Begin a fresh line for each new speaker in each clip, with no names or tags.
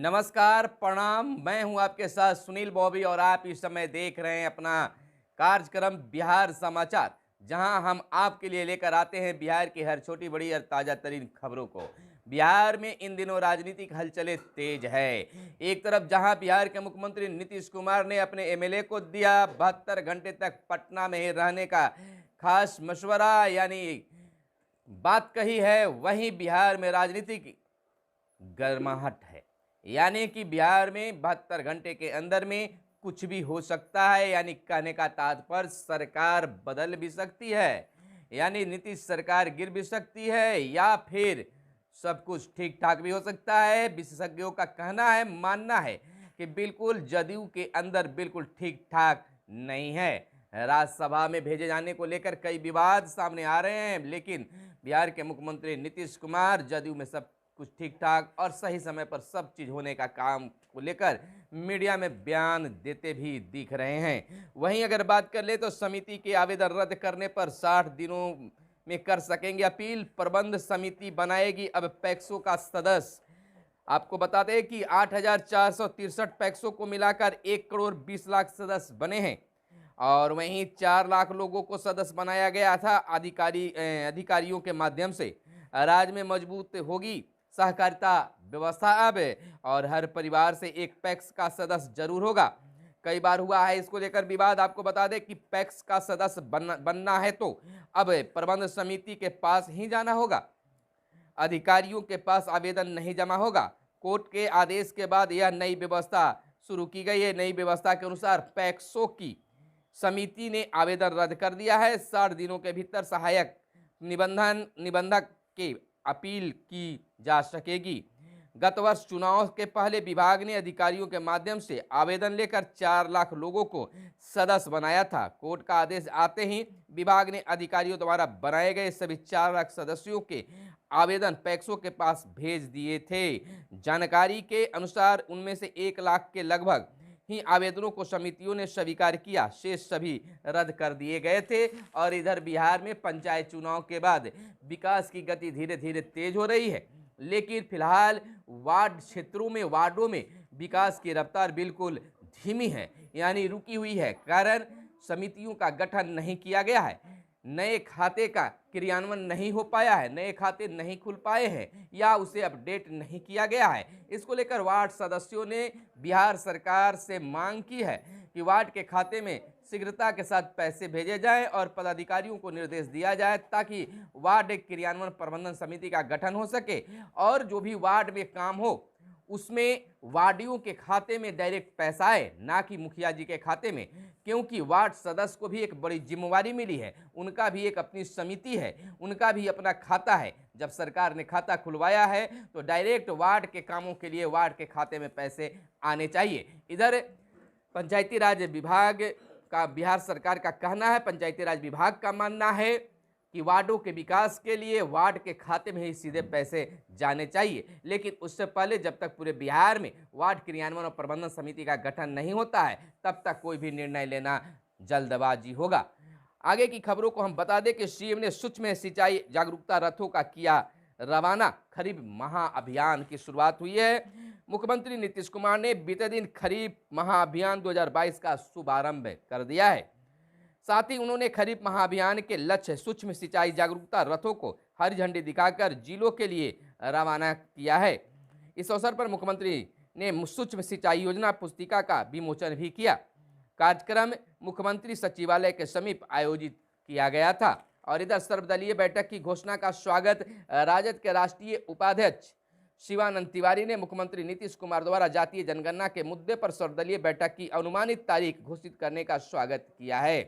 नमस्कार, प्रणाम। मैं हूं आपके साथ सुनील बॉबी और आप इस समय देख रहे हैं अपना कार्यक्रम बिहार समाचार, जहां हम आपके लिए लेकर आते हैं बिहार की हर छोटी बड़ी और ताजा तरीन खबरों को। बिहार में इन दिनों राजनीतिक हलचलें तेज है। एक तरफ जहां बिहार के मुख्यमंत्री नीतीश कुमार ने अपने एमएलए को दिया 72 घंटे तक पटना में ही रहने का खास मशवरा, यानी बात कही है, वहीं बिहार में राजनीतिक गर्माहट है। यानी कि बिहार में 72 घंटे के अंदर में कुछ भी हो सकता है। यानी कहने का तात्पर्य सरकार बदल भी सकती है, यानी नीतीश सरकार गिर भी सकती है, या फिर सब कुछ ठीक ठाक भी हो सकता है। विशेषज्ञों का कहना है, मानना है कि बिल्कुल जदयू के अंदर बिल्कुल ठीक ठाक नहीं है। राज्यसभा में भेजे जाने को लेकर कई विवाद सामने आ रहे हैं, लेकिन बिहार के मुख्यमंत्री नीतीश कुमार जदयू में सब कुछ ठीक ठाक और सही समय पर सब चीज होने का काम को लेकर मीडिया में बयान देते भी दिख रहे हैं। वहीं अगर बात कर ले तो समिति के आवेदन रद्द करने पर 60 दिनों में कर सकेंगे अपील। प्रबंध समिति बनाएगी अब पैक्सों का सदस्य। आपको बता दें कि 8,463 पैक्सों को मिलाकर 1,20,00,000 सदस्य बने हैं और वहीं 4 लाख लोगों को सदस्य बनाया गया था अधिकारियों के माध्यम से। राज्य में मजबूत होगी सहकारिता व्यवस्था अब, और हर परिवार से एक पैक्स का सदस्य जरूर होगा। कई बार हुआ है इसको लेकर विवाद। आपको बता दें कि पैक्स का सदस्य बनना है तो अब प्रबंध समिति के पास ही जाना होगा, अधिकारियों के पास आवेदन नहीं जमा होगा। कोर्ट के आदेश के बाद यह नई व्यवस्था शुरू की गई है। नई व्यवस्था के अनुसार पैक्सों की समिति ने आवेदन रद्द कर दिया है। 60 दिनों के भीतर सहायक निबंधक के अपील की जा सकेगी। गत वर्ष चुनाव के पहले विभाग ने अधिकारियों के माध्यम से आवेदन लेकर 4 लाख लोगों को सदस्य बनाया था। कोर्ट का आदेश आते ही विभाग ने अधिकारियों द्वारा बनाए गए सभी 4 लाख सदस्यों के आवेदन पैक्सों के पास भेज दिए थे। जानकारी के अनुसार उनमें से 1 लाख के लगभग ही आवेदनों को समितियों ने स्वीकार किया, शेष सभी रद्द कर दिए गए थे। और इधर बिहार में पंचायत चुनाव के बाद विकास की गति धीरे धीरे तेज हो रही है, लेकिन फिलहाल वार्डों में विकास की रफ्तार बिल्कुल धीमी है, यानी रुकी हुई है। कारण समितियों का गठन नहीं किया गया है, नए खाते का क्रियान्वयन नहीं हो पाया है, नए खाते नहीं खुल पाए हैं या उसे अपडेट नहीं किया गया है। इसको लेकर वार्ड सदस्यों ने बिहार सरकार से मांग की है कि वार्ड के खाते में शीघ्रता के साथ पैसे भेजे जाएं और पदाधिकारियों को निर्देश दिया जाए ताकि वार्ड क्रियान्वयन प्रबंधन समिति का गठन हो सके और जो भी वार्ड में काम हो उसमें वार्डियों के खाते में डायरेक्ट पैसा आए, ना कि मुखिया जी के खाते में। क्योंकि वार्ड सदस्य को भी एक बड़ी जिम्मेवारी मिली है, उनका भी एक अपनी समिति है, उनका भी अपना खाता है। जब सरकार ने खाता खुलवाया है तो डायरेक्ट वार्ड के कामों के लिए वार्ड के खाते में पैसे आने चाहिए। इधर पंचायती राज विभाग का, बिहार सरकार का कहना है, पंचायती राज विभाग का मानना है कि वार्डों के विकास के लिए वार्ड के खाते में ही सीधे पैसे जाने चाहिए। लेकिन उससे पहले जब तक पूरे बिहार में वार्ड क्रियान्वयन और प्रबंधन समिति का गठन नहीं होता है तब तक कोई भी निर्णय लेना जल्दबाजी होगा। आगे की खबरों को हम बता दें कि सीएम ने सूक्ष्म सिंचाई जागरूकता रथों का किया रवाना। खरीफ महाअभियान की शुरुआत हुई है। मुख्यमंत्री नीतीश कुमार ने बीते दिन खरीफ महाअभियान 2022 का शुभारंभ कर दिया है। साथ ही उन्होंने खरीफ महाअभियान के लक्ष्य सूक्ष्म सिंचाई जागरूकता रथों को हरी झंडी दिखाकर जिलों के लिए रवाना किया है। इस अवसर पर मुख्यमंत्री ने सूक्ष्म सिंचाई योजना पुस्तिका का विमोचन भी किया। कार्यक्रम मुख्यमंत्री सचिवालय के समीप आयोजित किया गया था। और इधर सर्वदलीय बैठक की घोषणा का स्वागत राजद के राष्ट्रीय उपाध्यक्ष शिवानंद तिवारी ने मुख्यमंत्री नीतीश कुमार द्वारा जातीय जनगणना के मुद्दे पर सर्वदलीय बैठक की अनुमानित तारीख घोषित करने का स्वागत किया है।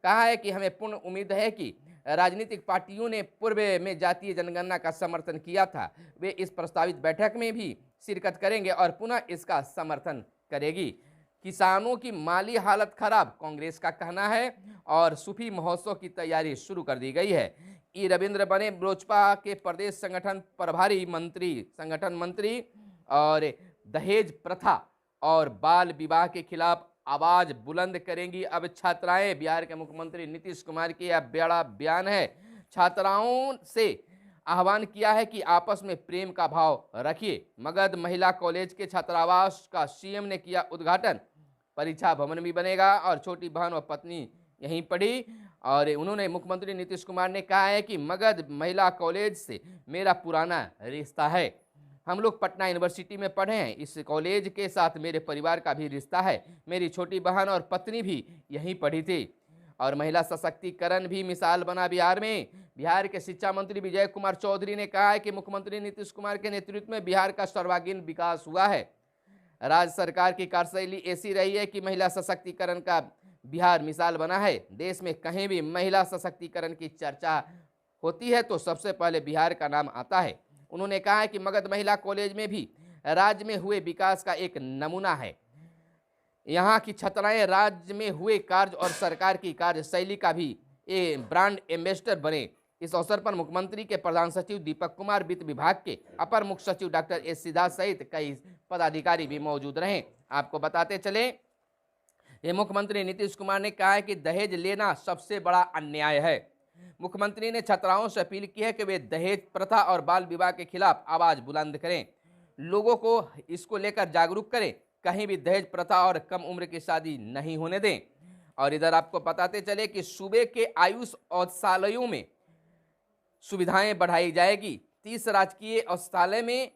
कहा है कि हमें पूर्ण उम्मीद है कि राजनीतिक पार्टियों ने पूर्व में जातीय जनगणना का समर्थन किया था, वे इस प्रस्तावित बैठक में भी शिरकत करेंगे और पुनः इसका समर्थन करेगी। किसानों की माली हालत खराब, कांग्रेस का कहना है, और सूफी महोत्सव की तैयारी शुरू कर दी गई है। ई रविंद्र बने लोजपा के प्रदेश संगठन प्रभारी संगठन मंत्री। और दहेज प्रथा और बाल विवाह के खिलाफ आवाज बुलंद करेंगी अब छात्राएं। बिहार के मुख्यमंत्री नीतीश कुमार की यह बड़ा बयान है। छात्राओं से आह्वान किया है कि आपस में प्रेम का भाव रखिए। मगध महिला कॉलेज के छात्रावास का सीएम ने किया उद्घाटन। परीक्षा भवन भी बनेगा और छोटी बहन व पत्नी यहीं पढ़ी। और उन्होंने मुख्यमंत्री नीतीश कुमार ने कहा है कि मगध महिला कॉलेज से मेरा पुराना रिश्ता है। हम लोग पटना यूनिवर्सिटी में पढ़े हैं। इस कॉलेज के साथ मेरे परिवार का भी रिश्ता है। मेरी छोटी बहन और पत्नी भी यहीं पढ़ी थी। और महिला सशक्तिकरण भी मिसाल बना बिहार में। बिहार के शिक्षा मंत्री विजय कुमार चौधरी ने कहा है कि मुख्यमंत्री नीतीश कुमार के नेतृत्व में बिहार का सर्वांगीण विकास हुआ है। राज्य सरकार की कार्यशैली ऐसी रही है कि महिला सशक्तिकरण का बिहार मिसाल बना है। देश में कहीं भी महिला सशक्तिकरण की चर्चा होती है तो सबसे पहले बिहार का नाम आता है। उन्होंने कहा है कि मगध महिला कॉलेज में भी राज्य में हुए विकास का एक नमूना है। यहाँ की छात्राएं राज्य में हुए कार्य और सरकार की कार्यशैली का भी ब्रांड एम्बेसडर बने। इस अवसर पर मुख्यमंत्री के प्रधान सचिव दीपक कुमार, वित्त विभाग के अपर मुख्य सचिव डॉक्टर एस सिद्धार्थ सहित कई पदाधिकारी भी मौजूद रहे। आपको बताते चले, ये मुख्यमंत्री नीतीश कुमार ने कहा है कि दहेज लेना सबसे बड़ा अन्याय है। मुख्यमंत्री ने छात्राओं से अपील की है कि वे दहेज प्रथा और बाल विवाह के खिलाफ आवाज बुलंद करें, लोगों को इसको लेकर जागरूक करें। कहीं भी दहेज प्रथा और कम उम्र की शादी नहीं होने दें। और इधर आपको बताते चले कि सूबे के आयुष औषधालयों में सुविधाएं बढ़ाई जाएगी। 30 राजकीय औषधालय में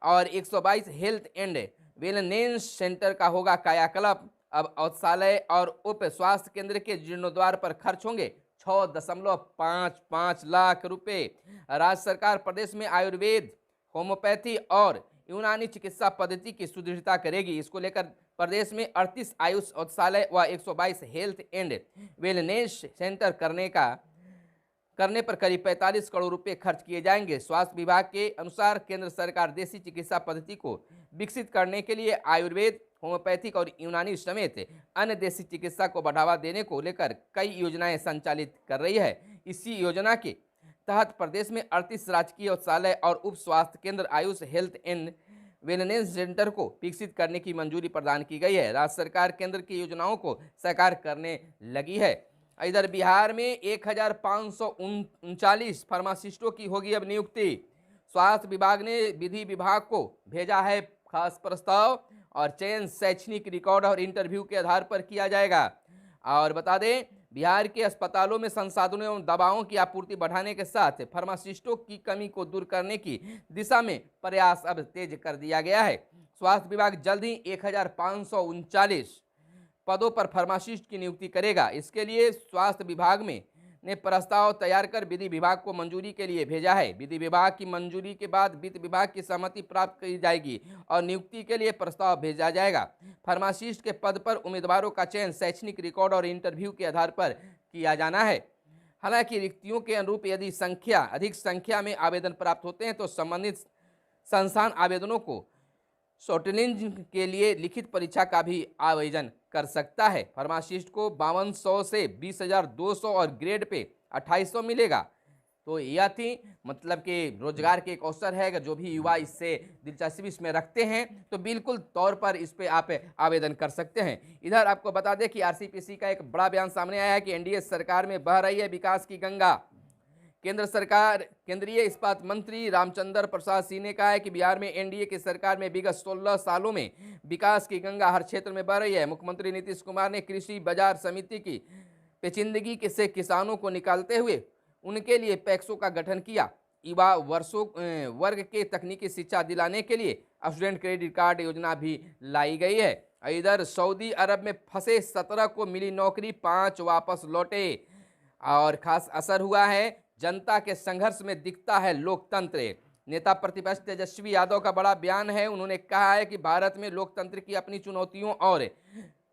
और 122 हेल्थ एंड वेलनेस सेंटर का होगा कायाकल्प। अब औषधालय और उप स्वास्थ्य केंद्र के जीर्णोद्वार पर खर्च होंगे 6.55 लाख रुपए। राज्य सरकार प्रदेश में आयुर्वेद, होम्योपैथी और यूनानी चिकित्सा पद्धति की सुदृढ़ता करेगी। इसको लेकर प्रदेश में 38 आयुष औषधालय व 122 हेल्थ एंड वेलनेस सेंटर करने पर करीब 45 करोड़ रुपए खर्च किए जाएंगे। स्वास्थ्य विभाग के अनुसार केंद्र सरकार देसी चिकित्सा पद्धति को विकसित करने के लिए आयुर्वेद, होम्योपैथिक और यूनानी समेत अन्य देसी चिकित्सा को बढ़ावा देने को लेकर कई योजनाएं संचालित कर रही है। इसी योजना के तहत प्रदेश में 38 राजकीय औषधालय और उप स्वास्थ्य केंद्र Ayush health and wellness centre को विकसित करने की मंजूरी प्रदान की गई है। राज्य सरकार केंद्र की योजनाओं को साकार करने लगी है। इधर बिहार में 1539 फार्मासिस्टों की होगी अब नियुक्ति। स्वास्थ्य विभाग ने विधि विभाग को भेजा है खास प्रस्ताव और चयन शैक्षणिक रिकॉर्ड और इंटरव्यू के आधार पर किया जाएगा। और बता दें, बिहार के अस्पतालों में संसाधनों एवं दवाओं की आपूर्ति बढ़ाने के साथ फार्मासिस्टों की कमी को दूर करने की दिशा में प्रयास अब तेज कर दिया गया है। स्वास्थ्य विभाग जल्द ही 1539 पदों पर फार्मासिस्ट की नियुक्ति करेगा। इसके लिए स्वास्थ्य विभाग ने प्रस्ताव तैयार कर विधि विभाग को मंजूरी के लिए भेजा है। विधि विभाग की मंजूरी के बाद वित्त विभाग की सहमति प्राप्त की जाएगी और नियुक्ति के लिए प्रस्ताव भेजा जाएगा। फार्मासिस्ट के पद पर उम्मीदवारों का चयन शैक्षणिक रिकॉर्ड और इंटरव्यू के आधार पर किया जाना है। हालांकि रिक्तियों के अनुरूप यदि अधिक संख्या में आवेदन प्राप्त होते हैं तो संबंधित संस्थान आवेदनों को शॉर्टलिस्ट के लिए लिखित परीक्षा का भी आयोजन कर सकता है। फार्मासिस्ट को 5200 से 20,200 और ग्रेड पे 2800 मिलेगा। तो यह थी मतलब कि रोजगार के एक अवसर है। जो भी युवा इससे दिलचस्पी इसमें रखते हैं तो बिल्कुल तौर पर इस पे आप आवेदन कर सकते हैं। इधर आपको बता दें कि आरसीपीसी का एक बड़ा बयान सामने आया है कि एनडीए सरकार में बह रही है विकास की गंगा। केंद्रीय इस्पात मंत्री रामचंद्र प्रसाद सिंह ने कहा है कि बिहार में एनडीए की सरकार में विगत 16 सालों में विकास की गंगा हर क्षेत्र में बह रही है। मुख्यमंत्री नीतीश कुमार ने कृषि बाजार समिति की पेचीदगी से किसानों को निकालते हुए उनके लिए पैक्सों का गठन किया। युवा वर्ग के तकनीकी शिक्षा दिलाने के लिए स्टूडेंट क्रेडिट कार्ड योजना भी लाई गई है। इधर सऊदी अरब में फंसे 17 को मिली नौकरी, 5 वापस लौटे। और खास असर हुआ है, जनता के संघर्ष में दिखता है लोकतंत्र। नेता प्रतिपक्ष तेजस्वी यादव का बड़ा बयान है। उन्होंने कहा है कि भारत में लोकतंत्र की अपनी चुनौतियों और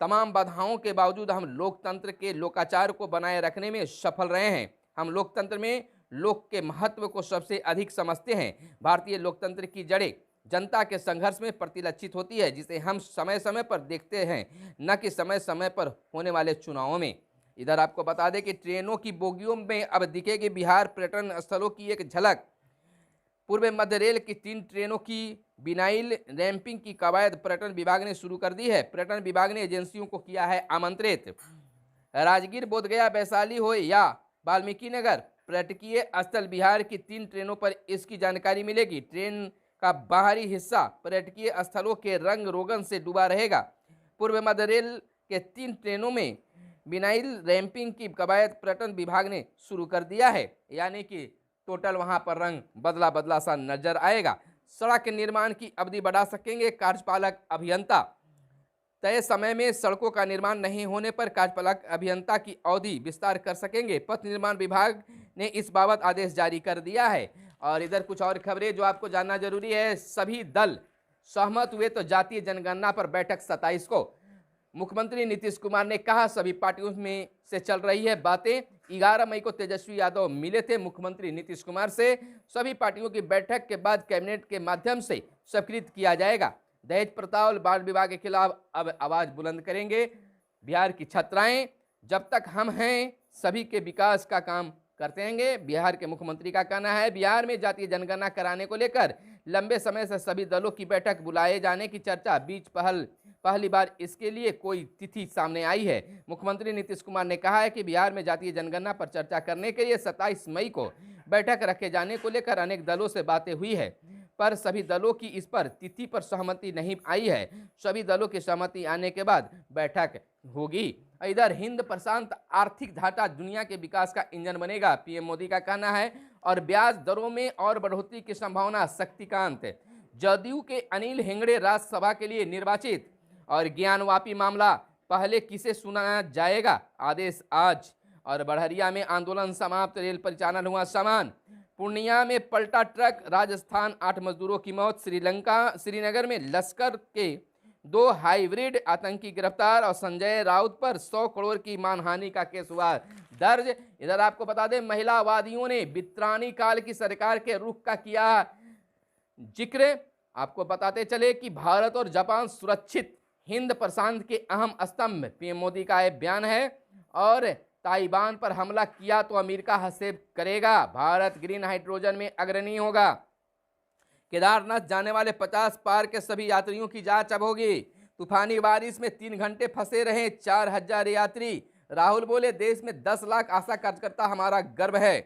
तमाम बाधाओं के बावजूद हम लोकतंत्र के लोकाचार को बनाए रखने में सफल रहे हैं। हम लोकतंत्र में लोक के महत्व को सबसे अधिक समझते हैं। भारतीय लोकतंत्र की जड़ें जनता के संघर्ष में प्रतिलक्षित होती है, जिसे हम समय समय पर देखते हैं, न कि समय समय पर होने वाले चुनावों में। इधर आपको बता दें कि ट्रेनों की बोगियों में अब दिखेगी बिहार पर्यटन स्थलों की एक झलक। पूर्व मध्य रेल की 3 ट्रेनों की बिनाइल रैंपिंग की कवायद पर्यटन विभाग ने शुरू कर दी है। पर्यटन विभाग ने एजेंसियों को किया है आमंत्रित। राजगीर, बोधगया, वैशाली हो या वाल्मीकि नगर, पर्यटकीय स्थल बिहार की 3 ट्रेनों पर इसकी जानकारी मिलेगी। ट्रेन का बाहरी हिस्सा पर्यटकीय स्थलों के रंग रोगन से डूबा रहेगा। पूर्व मध्य रेल के 3 ट्रेनों में विनाइल रैंपिंग की कवायद पर्यटन विभाग ने शुरू कर दिया है, यानी कि टोटल वहां पर रंग बदला बदला सा नजर आएगा। सड़क निर्माण की अवधि बढ़ा सकेंगे कार्यपालक अभियंता। तय समय में सड़कों का निर्माण नहीं होने पर कार्यपालक अभियंता की अवधि विस्तार कर सकेंगे। पथ निर्माण विभाग ने इस बाबत आदेश जारी कर दिया है। और इधर कुछ और खबरें जो आपको जानना जरूरी है। सभी दल सहमत हुए तो जातीय जनगणना पर बैठक 27 को। मुख्यमंत्री नीतीश कुमार ने कहा सभी पार्टियों में से चल रही है बातें। 11 मई को तेजस्वी यादव मिले थे मुख्यमंत्री नीतीश कुमार से। सभी पार्टियों की बैठक के बाद कैबिनेट के माध्यम से स्वीकृत किया जाएगा। दहेज प्रथा और बाल विवाह के खिलाफ अब आवाज बुलंद करेंगे बिहार की छात्राएं। जब तक हम हैं सभी के विकास का काम करते रहेंगे। बिहार के मुख्यमंत्री का कहना है बिहार में जातीय जनगणना कराने को लेकर लंबे समय से सभी दलों की बैठक बुलाए जाने की चर्चा बीच पहली बार इसके लिए कोई तिथि सामने आई है। मुख्यमंत्री नीतीश कुमार ने कहा है कि बिहार में जातीय जनगणना पर चर्चा करने के लिए 27 मई को बैठक रखे जाने को लेकर अनेक दलों से बातें हुई है, पर सभी दलों की इस पर तिथि पर सहमति नहीं आई है। सभी दलों की सहमति आने के बाद बैठक होगी। इधर हिंद प्रशांत आर्थिक ढांचा दुनिया के विकास का इंजन बनेगा, पीएम मोदी का कहना है। और ब्याज दरों में और बढ़ोतरी की संभावना, शक्तिकांत। जदयू के अनिल हेगड़े राज्यसभा के लिए निर्वाचित। और ज्ञानवापी मामला पहले किसे सुनाया जाएगा, आदेश आज। और बड़हरिया में आंदोलन समाप्त, रेल परिचालन हुआ सामान। पूर्णिया में पलटा ट्रक, राजस्थान 8 मजदूरों की मौत। श्रीनगर में लश्कर के 2 हाइब्रिड आतंकी गिरफ्तार। और संजय राउत पर 100 करोड़ की मानहानि का केस हुआ दर्ज। इधर आपको बता दें महिलावादियों ने बित्रानी काल की सरकार के रुख का किया जिक्र। आपको बताते चले कि भारत और जापान सुरक्षित हिंद प्रशांत के अहम स्तंभ, पीएम मोदी का यह बयान है। और ताइवान पर हमला किया तो अमेरिका हस्तक्षेप करेगा, भारत ग्रीन हाइड्रोजन में अग्रणी होगा। केदारनाथ जाने वाले 50 पार के सभी यात्रियों की जांच अब होगी। तूफानी बारिश में 3 घंटे फंसे रहे 4000 यात्री। राहुल बोले देश में 10 लाख आशा कार्यकर्ता हमारा गर्व है।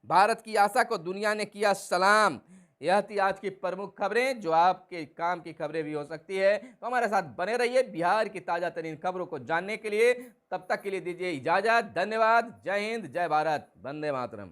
भारत की आशा को दुनिया ने किया सलाम। यह थी आज की प्रमुख खबरें जो आपके काम की खबरें भी हो सकती है, तो हमारे साथ बने रहिए बिहार की ताजा तरीन खबरों को जानने के लिए। तब तक के लिए दीजिए इजाजत। धन्यवाद। जय हिंद, जय भारत, वंदे मातरम।